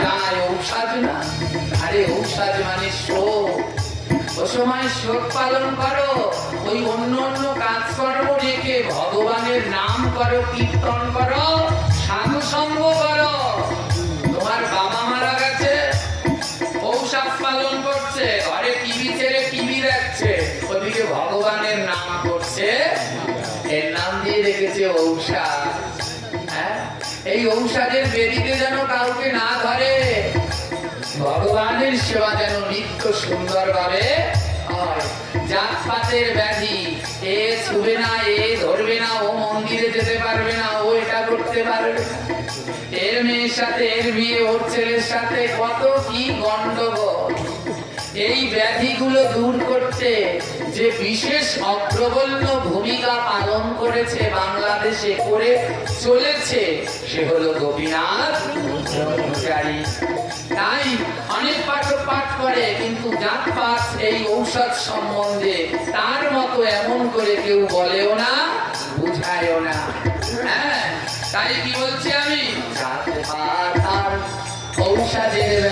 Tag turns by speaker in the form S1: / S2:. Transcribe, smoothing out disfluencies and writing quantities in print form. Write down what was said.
S1: যায় ঔষধ না। আরে ঔষধ মানে শোক, ও সময় শোক পালন করো, ওই অন্য অন্য কাজকর্ম রেখে ভগবানের নাম করো, কীর্তন করো, সাধু সঙ্গ করো। তোমার বাবা মারা গেছে, ঔষধ পালন করছে, ঘরে টিভি ছেড়ে টিভি দেখছে, ওদিকে ভগবানের নাম করছে, এর নাম দিয়ে রেখেছে ঔষধ। হ্যাঁ, এই ঔষধের বেদিতে যেন কাউকে না ধরে, ভগবানের সেবা যেন নিত্য সুন্দর ভাবে হয়। জাতপাতের ব্যাধি, এ ছুবে না, এ ধরবে না, ও মন্দিরে যেতে পারবে না, ও এটা করতে পারবে না, এর মেয়ের সাথে এর বিয়ে, ওর ছেলের সাথে কত কি গন্ডগোল। এই ব্যাধিগুলো দূর করতে যে বিশেষ অগ্রগণ্য ভূমিকা পালন করেছে, বাংলাদেশে করে চলেছে, সে হলো গোপীনাথ ব্রহ্মচারী। তাই অনেক পাঠক পাঠ করে, কিন্তু জাতপাত এই ঔষধ সম্বন্ধে তার মতো এমন করে কেউ বলেও না, বুঝায়ও না। হ্যাঁ, তাই কি বলছি আমি, জাতপাত আর ঔষধের